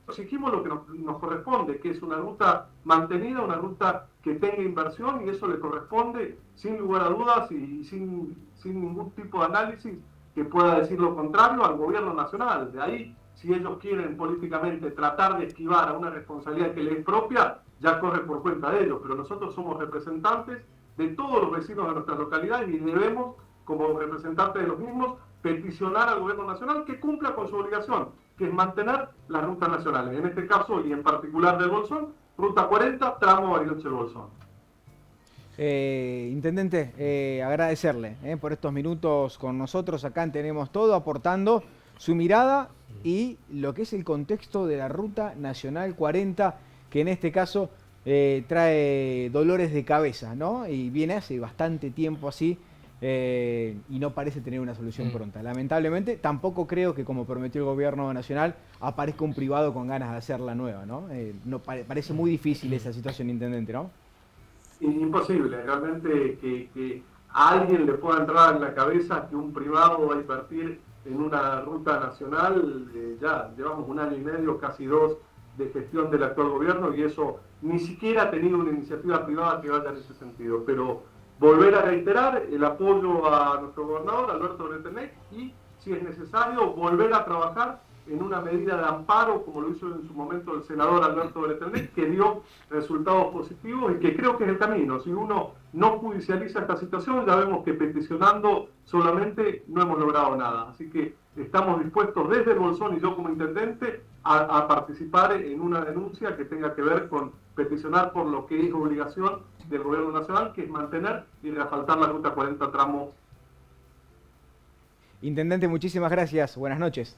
exigimos lo que nos corresponde, que es una ruta mantenida, una ruta que tenga inversión, y eso le corresponde, sin lugar a dudas y sin ningún tipo de análisis que pueda decir lo contrario, al gobierno nacional. De ahí, si ellos quieren políticamente tratar de esquivar a una responsabilidad que les es propia, ya corre por cuenta de ellos, pero nosotros somos representantes de todos los vecinos de nuestras localidades y debemos, como representantes de los mismos, peticionar al gobierno nacional que cumpla con su obligación, que es mantener las rutas nacionales. En este caso, y en particular del Bolsón, Ruta 40, tramo Bariloche-Bolsón. Intendente, agradecerle por estos minutos con nosotros. Acá Tenemos Todo, aportando su mirada y lo que es el contexto de la Ruta Nacional 40, que en este caso trae dolores de cabeza, ¿no? Y viene hace bastante tiempo así y no parece tener una solución pronta. Lamentablemente, tampoco creo que, como prometió el gobierno nacional, aparezca un privado con ganas de hacer la nueva, ¿no? Parece muy difícil esa situación, intendente, ¿no? Imposible, realmente que a alguien le pueda entrar en la cabeza que un privado va a invertir en una ruta nacional. Ya llevamos 1 año y medio, casi 2, de gestión del actual gobierno y eso ni siquiera ha tenido una iniciativa privada que vaya en ese sentido. Pero volver a reiterar el apoyo a nuestro gobernador, Alberto Bretenec, y si es necesario volver a trabajar en una medida de amparo, como lo hizo en su momento el senador Alberto Bretenec, que dio resultados positivos y que creo que es el camino. Si uno no judicializa esta situación, ya vemos que peticionando solamente no hemos logrado nada. Así que estamos dispuestos desde el Bolsón y yo como intendente a participar en una denuncia que tenga que ver con peticionar por lo que es obligación del gobierno nacional, que es mantener y reasfaltar la Ruta 40 tramo. Intendente, muchísimas gracias. Buenas noches.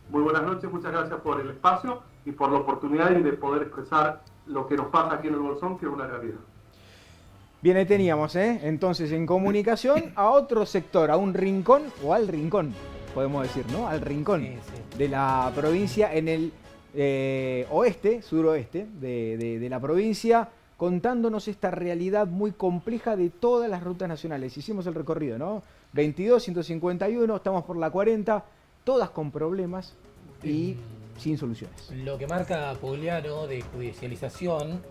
Muy buenas noches, muchas gracias por el espacio y por la oportunidad de poder expresar lo que nos pasa aquí en el Bolsón, que es una realidad. Bien, ahí teníamos, entonces, en comunicación a otro sector, a un rincón, o al rincón, podemos decir, ¿no? Al rincón de la provincia, en el oeste, suroeste de la provincia, contándonos esta realidad muy compleja de todas las rutas nacionales. Hicimos el recorrido, ¿no? 22, 151, estamos por la 40, todas con problemas y sin soluciones. Lo que marca Pugliano de judicialización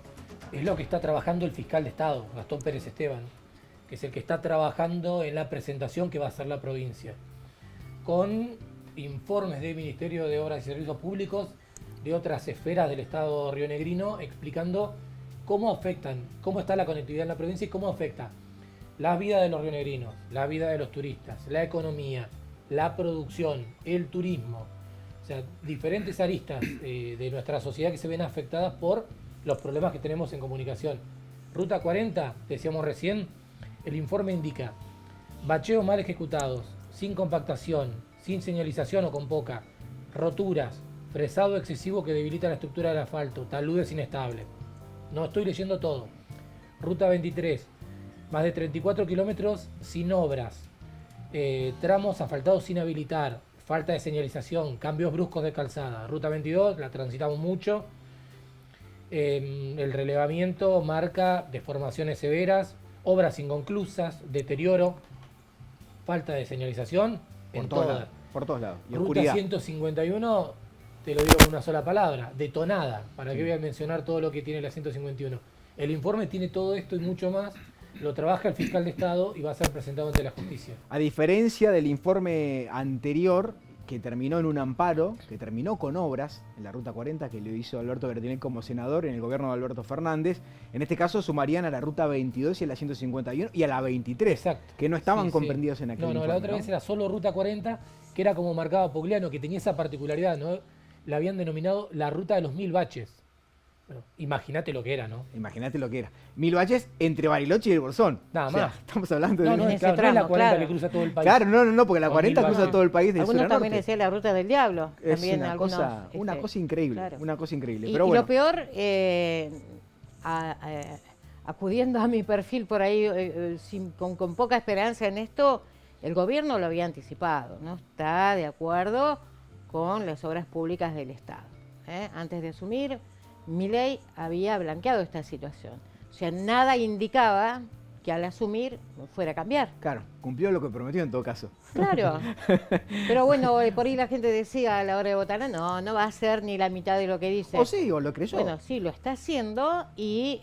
es lo que está trabajando el fiscal de Estado, Gastón Pérez Esteban, que es el que está trabajando en la presentación que va a hacer la provincia, con informes del Ministerio de Obras y Servicios Públicos de otras esferas del Estado rionegrino, explicando cómo afectan, cómo está la conectividad en la provincia y cómo afecta la vida de los rionegrinos, la vida de los turistas, la economía, la producción, el turismo, o sea, diferentes aristas de nuestra sociedad que se ven afectadas por los problemas que tenemos en comunicación. Ruta 40, decíamos recién, el informe indica bacheos mal ejecutados, sin compactación, sin señalización o con poca, roturas, fresado excesivo que debilita la estructura del asfalto, taludes inestables. No estoy leyendo todo. Ruta 23, más de 34 kilómetros sin obras, tramos asfaltados sin habilitar, falta de señalización, cambios bruscos de calzada. Ruta 22, la transitamos mucho. El relevamiento marca deformaciones severas, obras inconclusas, deterioro, falta de señalización en todas. Por todos lados. Y Ruta oscuridad. 151, te lo digo con una sola palabra, detonada. ¿Para qué voy a mencionar todo lo que tiene la 151? El informe tiene todo esto y mucho más. Lo trabaja el fiscal de Estado y va a ser presentado ante la justicia. A diferencia del informe anterior, que terminó en un amparo, que terminó con obras en la Ruta 40, que lo hizo Alberto Bretenec como senador en el gobierno de Alberto Fernández, en este caso sumarían a la Ruta 22 y a la 151 y a la 23, Exacto. que no estaban Sí, comprendidos en aquel No, informe, la otra vez era solo Ruta 40, que era como marcaba Pugliano, que tenía esa particularidad, ¿no? La habían denominado la Ruta de los 1000 baches. Bueno, imagínate lo que era, ¿no? Imagínate lo que era. 1000 baches entre Bariloche y el Bolsón. Nada O sea, más. estamos hablando de... No, no, ese claro, no es la tramo, 40 claro. que cruza todo el país. Claro, no, porque la Con 40 1000 cruza baches. todo el país del sur Algunos a también norte. decían la ruta del diablo. Es También una algunos, cosa increíble, claro. una cosa increíble. Y, Pero y bueno, lo peor, acudiendo a mi perfil por ahí, con poca esperanza en esto, el gobierno lo había anticipado, no está de acuerdo con las obras públicas del Estado. Antes de asumir, Milei había blanqueado esta situación. O sea, nada indicaba que al asumir fuera a cambiar. claro, cumplió lo que prometió en todo caso. Claro. Pero bueno, por ahí la gente decía a la hora de votar, no va a ser ni la mitad de lo que dice. O sí, o lo creyó. Bueno, sí, lo está haciendo y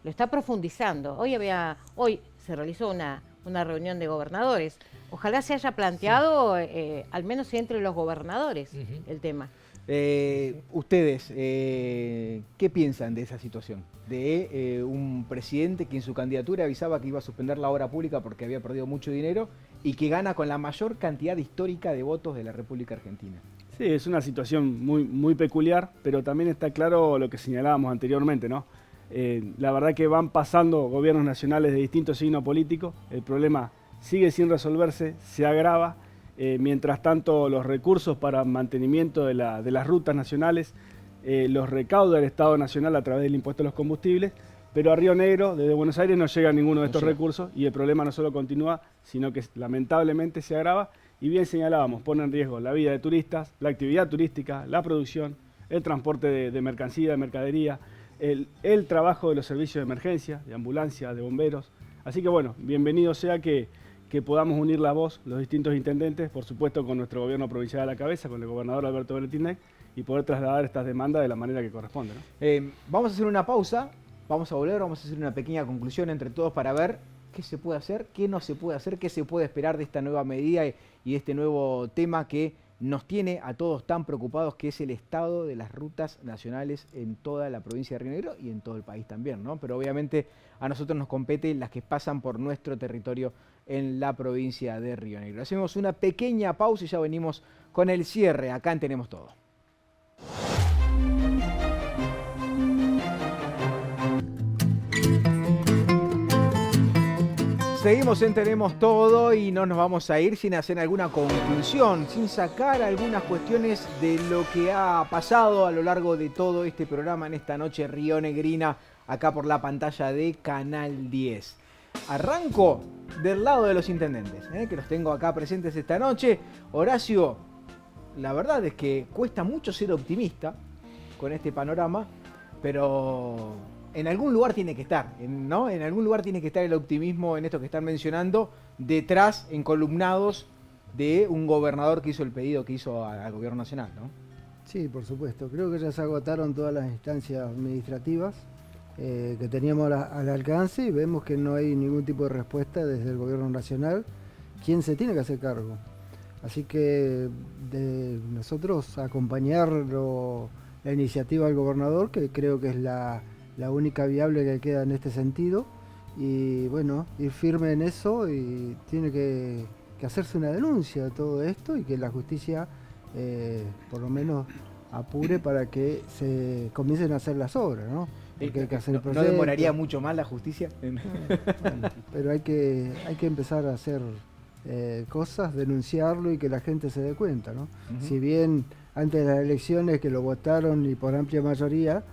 lo está profundizando. Hoy se realizó una reunión de gobernadores. Ojalá se haya planteado, al menos entre los gobernadores, el tema. Ustedes, ¿qué piensan de esa situación? De un presidente que en su candidatura avisaba que iba a suspender la obra pública porque había perdido mucho dinero y que gana con la mayor cantidad histórica de votos de la República Argentina. Sí, es una situación muy peculiar, pero también está claro lo que señalábamos anteriormente, ¿no? La verdad que van pasando gobiernos nacionales de distintos signos políticos, el problema sigue sin resolverse, se agrava. Mientras tanto, los recursos para mantenimiento de las rutas nacionales los recauda el Estado Nacional a través del impuesto a los combustibles, pero a Río Negro, desde Buenos Aires, no llega ninguno de estos recursos y el problema no solo continúa, sino que lamentablemente se agrava y bien señalábamos, pone en riesgo la vida de turistas, la actividad turística, la producción, el transporte de mercancía, de mercadería, el trabajo de los servicios de emergencia, de ambulancia, de bomberos. Así que bueno, bienvenido sea que podamos unir la voz, los distintos intendentes, por supuesto con nuestro gobierno provincial a la cabeza, con el gobernador Alberto Beretín y poder trasladar estas demandas de la manera que corresponde, ¿no? Vamos a hacer una pausa, vamos a volver, vamos a hacer una pequeña conclusión entre todos para ver qué se puede hacer, qué no se puede hacer, qué se puede esperar de esta nueva medida y de este nuevo tema que nos tiene a todos tan preocupados, que es el estado de las rutas nacionales en toda la provincia de Río Negro y en todo el país también, ¿no? Pero obviamente a nosotros nos compete las que pasan por nuestro territorio en la provincia de Río Negro. Hacemos una pequeña pausa y ya venimos con el cierre. Acá en Tenemos Todo. Seguimos en Tenemos Todo y no nos vamos a ir sin hacer alguna conclusión, sin sacar algunas cuestiones de lo que ha pasado a lo largo de todo este programa en esta noche rionegrina, acá por la pantalla de Canal 10. Arranco del lado de los intendentes, que los tengo acá presentes esta noche. Horacio, la verdad es que cuesta mucho ser optimista con este panorama, pero en algún lugar tiene que estar, ¿no? En algún lugar tiene que estar el optimismo en esto que están mencionando, detrás, encolumnados de un gobernador que hizo el pedido que hizo al gobierno nacional, ¿no? Sí, por supuesto. Creo que ya se agotaron todas las instancias administrativas que teníamos al alcance y vemos que no hay ningún tipo de respuesta desde el gobierno nacional, quien se tiene que hacer cargo. Así que de nosotros acompañar la iniciativa del gobernador, que creo que es la única viable que queda en este sentido, y bueno, ir firme en eso y tiene que hacerse una denuncia de todo esto y que la justicia por lo menos apure para que se comiencen a hacer las obras, ¿no? Porque hay que hacer el proyecto. ¿No demoraría mucho más la justicia? Bueno, pero hay que empezar a hacer cosas, denunciarlo y que la gente se dé cuenta, ¿no? Si bien antes de las elecciones que lo votaron y por amplia mayoría,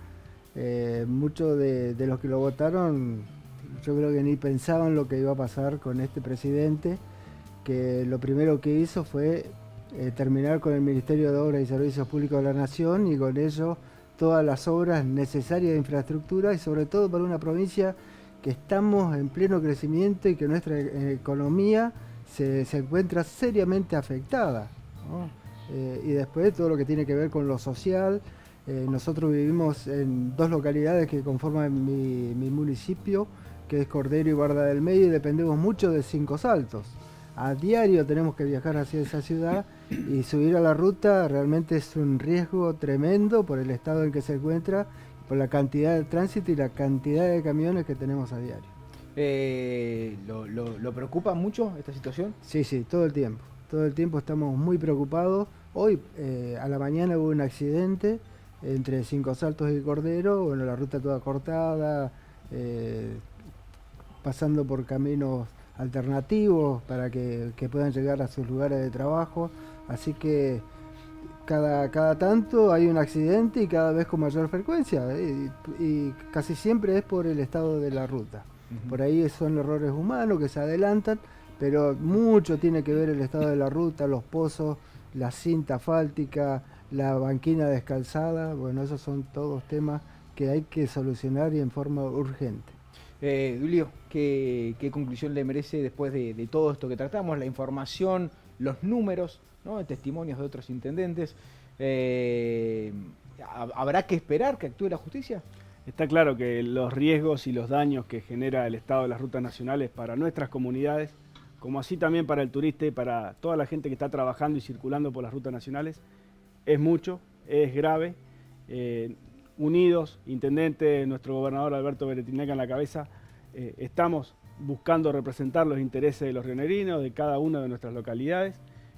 muchos de los que lo votaron yo creo que ni pensaban lo que iba a pasar con este presidente, que lo primero que hizo fue terminar con el Ministerio de Obras y Servicios Públicos de la Nación y con ello todas las obras necesarias de infraestructura y sobre todo para una provincia que estamos en pleno crecimiento y que nuestra economía se encuentra seriamente afectada, ¿no? Y después todo lo que tiene que ver con lo social. Nosotros vivimos en dos localidades que conforman mi municipio, que es Cordero y Barda del Medio, y dependemos mucho de Cinco Saltos. A diario tenemos que viajar hacia esa ciudad y subir a la ruta realmente es un riesgo tremendo por el estado en que se encuentra, por la cantidad de tránsito y la cantidad de camiones que tenemos a diario. ¿Lo preocupa mucho esta situación? Sí, todo el tiempo. Todo el tiempo estamos muy preocupados. Hoy a la mañana hubo un accidente entre Cinco Saltos y Cordero, bueno, la ruta toda cortada, pasando por caminos alternativos para que puedan llegar a sus lugares de trabajo, así que cada tanto hay un accidente y cada vez con mayor frecuencia, y casi siempre es por el estado de la ruta. Por ahí son errores humanos que se adelantan, pero mucho tiene que ver el estado de la ruta, los pozos, la cinta asfáltica, la banquina descalzada. Bueno, esos son todos temas que hay que solucionar y en forma urgente. Dulio, ¿qué conclusión le merece después de todo esto que tratamos? La información, los números, ¿no? Testimonios de otros intendentes. ¿Habrá que esperar que actúe la justicia? Está claro que los riesgos y los daños que genera el estado de las rutas nacionales para nuestras comunidades, como así también para el turista y para toda la gente que está trabajando y circulando por las rutas nacionales, es mucho. es grave. Unidos, intendente, nuestro gobernador Alberto Berettinec en la cabeza, estamos buscando representar los intereses de los rionegrinos, de cada una de nuestras localidades,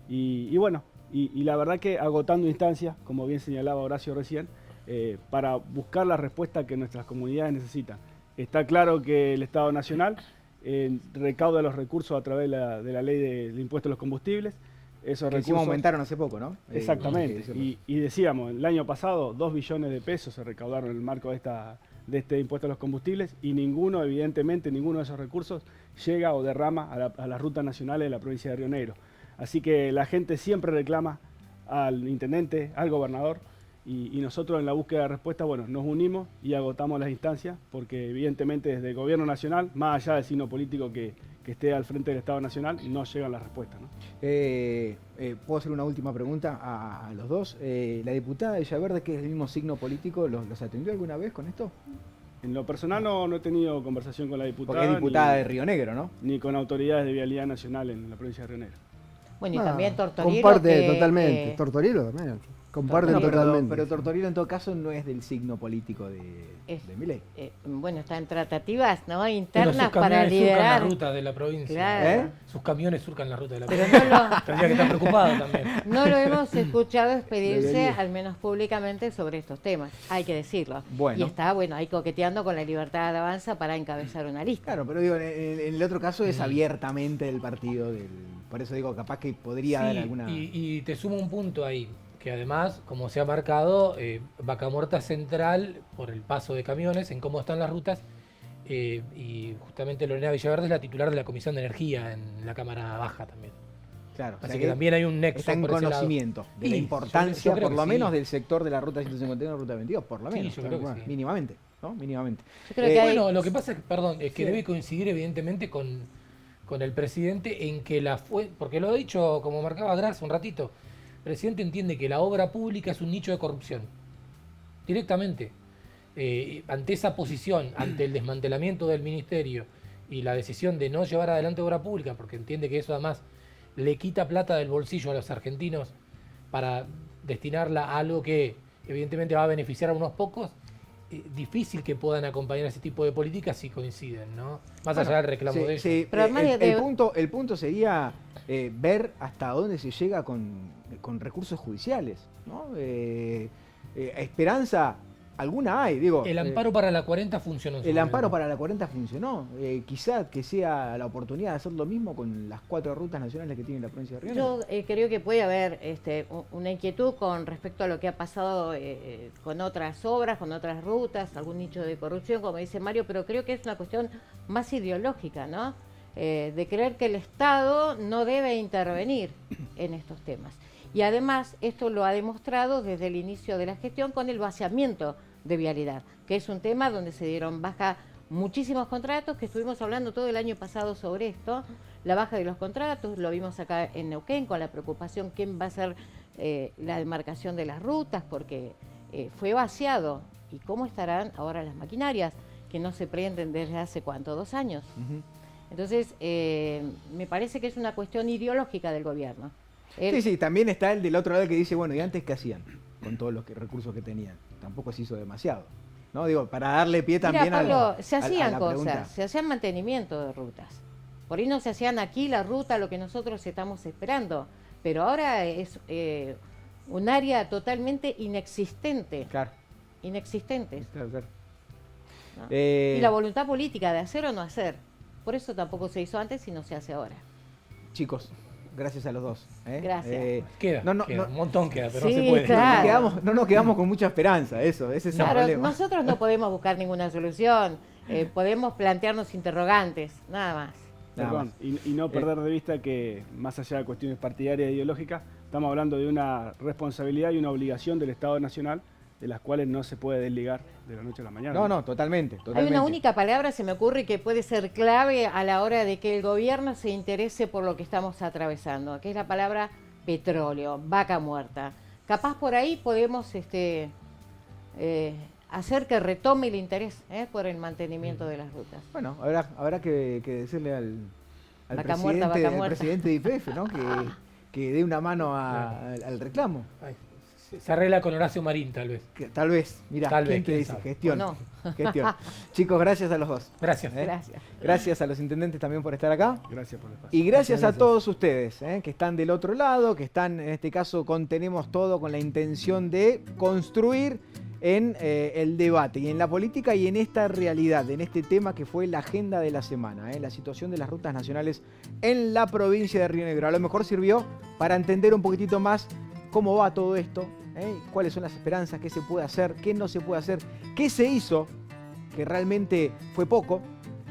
y bueno, y la verdad que agotando instancias, como bien señalaba Horacio recién, para buscar la respuesta que nuestras comunidades necesitan. Está claro que el Estado Nacional recauda los recursos a través de la ley del impuesto a los combustibles. Esos Que encima aumentaron hace poco, ¿no? Exactamente. Y decíamos, el año pasado 2 billones de pesos se recaudaron en el marco de este impuesto a los combustibles, y evidentemente, ninguno de esos recursos llega o derrama a las rutas nacionales de la provincia de Río Negro. Así que la gente siempre reclama al intendente, al gobernador, y nosotros en la búsqueda de respuesta, bueno, nos unimos y agotamos las instancias, porque evidentemente desde el gobierno nacional, más allá del signo político que esté al frente del Estado Nacional, no llegan las respuestas, ¿no? ¿Puedo hacer una última pregunta a los dos? La diputada Villaverde, que es del mismo signo político, ¿los atendió alguna vez con esto? En lo personal no he tenido conversación con la diputada. Porque es diputada de Río Negro, ¿no? Ni con autoridades de vialidad nacional en la provincia de Río Negro. Bueno, y también Tortorilo. Comparte totalmente. Tortorilo también. Comparte totalmente. Pero Tortorilo en todo caso no es del signo político de Milei. Bueno, está en tratativas, ¿no? Pero Internas sus para camiones surcan liderar. la ruta de la provincia. Claro. Sus camiones surcan la ruta de la Pero provincia. Tendría que estar preocupado también. no lo hemos escuchado expedirse, Debería. al menos públicamente, sobre estos temas. Hay que decirlo. Bueno. Y está, bueno, ahí coqueteando con la libertad de alabanza para encabezar una lista. Claro, pero digo, en el otro caso es abiertamente del partido del... Por eso digo, capaz que podría haber alguna... y te sumo un punto ahí, que además, como se ha marcado, Vaca Muerta central por el paso de camiones, en cómo están las rutas, y justamente Lorena Villaverde es la titular de la Comisión de Energía en la Cámara Baja también. Claro, Así que también hay un nexo está en por ese lado. conocimiento de la Sí, importancia, yo creo por que lo menos, sí. del sector de la ruta 151 y ruta 22, por lo Sí, menos. yo creo que sí. Mínimamente, ¿no? Mínimamente. Yo creo que hay- Bueno, lo que pasa es que, perdón, es que debe coincidir evidentemente con el presidente en que porque lo ha dicho, como marcaba Gras un ratito, el presidente entiende que la obra pública es un nicho de corrupción, directamente. Ante esa posición, ante el desmantelamiento del ministerio y la decisión de no llevar adelante obra pública, porque entiende que eso además le quita plata del bolsillo a los argentinos para destinarla a algo que evidentemente va a beneficiar a unos pocos, difícil que puedan acompañar ese tipo de políticas si coinciden, ¿no? Más allá del reclamo de ellos. Sí, Pero además el punto sería ver hasta dónde se llega con recursos judiciales, ¿no? Esperanza alguna hay, digo. El amparo para la 40 funcionó. en su El amparo momento. para la 40 funcionó. Quizá que sea la oportunidad de hacer lo mismo con las 4 rutas nacionales que tiene la provincia de Río Negro. Yo creo que puede haber una inquietud con respecto a lo que ha pasado con otras obras, con otras rutas, algún nicho de corrupción, como dice Mario, pero creo que es una cuestión más ideológica, ¿no? De creer que el Estado no debe intervenir en estos temas. Y además esto lo ha demostrado desde el inicio de la gestión con el vaciamiento de vialidad, que es un tema donde se dieron baja muchísimos contratos, que estuvimos hablando todo el año pasado sobre esto, la baja de los contratos, lo vimos acá en Neuquén con la preocupación quién va a hacer la demarcación de las rutas, porque fue vaciado. ¿Y cómo estarán ahora las maquinarias que no se prenden desde hace cuánto, 2 años? Ujú. Entonces, me parece que es una cuestión ideológica del gobierno. Sí, también está el del otro lado que dice, bueno, ¿y antes qué hacían con todos los recursos que tenían? Tampoco se hizo demasiado, ¿no? Digo, para darle pie también Mira, Pablo, se a hacían la cosas, pregunta. se hacían mantenimiento de rutas. Por ahí no se hacían aquí la ruta, lo que nosotros estamos esperando, pero ahora es un área totalmente inexistente. Claro, Inexistente. claro, claro. ¿no? Eh, Y la voluntad política de hacer o no hacer. Por eso tampoco se hizo antes y no se hace ahora. Chicos, gracias a los dos. Gracias. Queda, no, un montón queda, pero Sí, no se puede. claro. no nos quedamos con mucha esperanza, ese es el Claro, problema. nosotros no podemos buscar ninguna solución, podemos plantearnos interrogantes, nada más. Nada Perdón, y no perder de vista que, más allá de cuestiones partidarias e ideológicas, estamos hablando de una responsabilidad y una obligación del Estado Nacional, de las cuales no se puede desligar de la noche a la mañana. No, totalmente. Hay una única palabra, se me ocurre, que puede ser clave a la hora de que el gobierno se interese por lo que estamos atravesando, que es la palabra petróleo, vaca muerta. Capaz por ahí podemos hacer que retome el interés por el mantenimiento de las rutas. Bueno, habrá que decirle al Vaca presidente, muerta, vaca al muerta. presidente de IPF, ¿no? que dé una mano al reclamo. Ay, Se arregla con Horacio Marín, tal vez. Tal vez, mirá, Tal ¿quién vez, te quién dice? sabe. Gestión. No. Gestión. Chicos, gracias a los dos. Gracias. Gracias. Gracias a los intendentes también por estar acá. Gracias por el espacio. Y gracias Muchas a todos ustedes que están del otro lado, que están en este caso con Tenemos Todo con la intención de construir en el debate y en la política y en esta realidad, en este tema que fue la agenda de la semana, la situación de las rutas nacionales en la provincia de Río Negro. A lo mejor sirvió para entender un poquitito más cómo va todo esto, cuáles son las esperanzas, qué se puede hacer, qué no se puede hacer, qué se hizo, que realmente fue poco.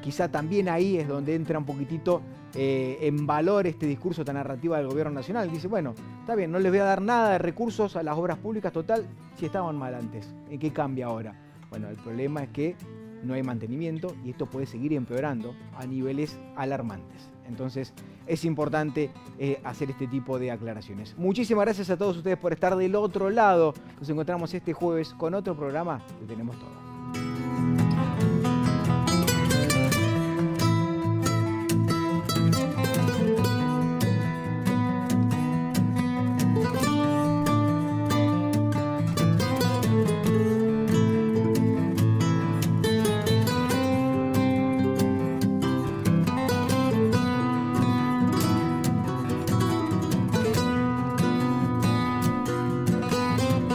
Quizá también ahí es donde entra un poquitito en valor este discurso tan narrativa del gobierno nacional. Dice, bueno, está bien, no les voy a dar nada de recursos a las obras públicas, total, si estaban mal antes. ¿En qué cambia ahora? Bueno, el problema es que no hay mantenimiento y esto puede seguir empeorando a niveles alarmantes. Entonces es importante hacer este tipo de aclaraciones. Muchísimas gracias a todos ustedes por estar del otro lado. Nos encontramos este jueves con otro programa que Tenemos Todo.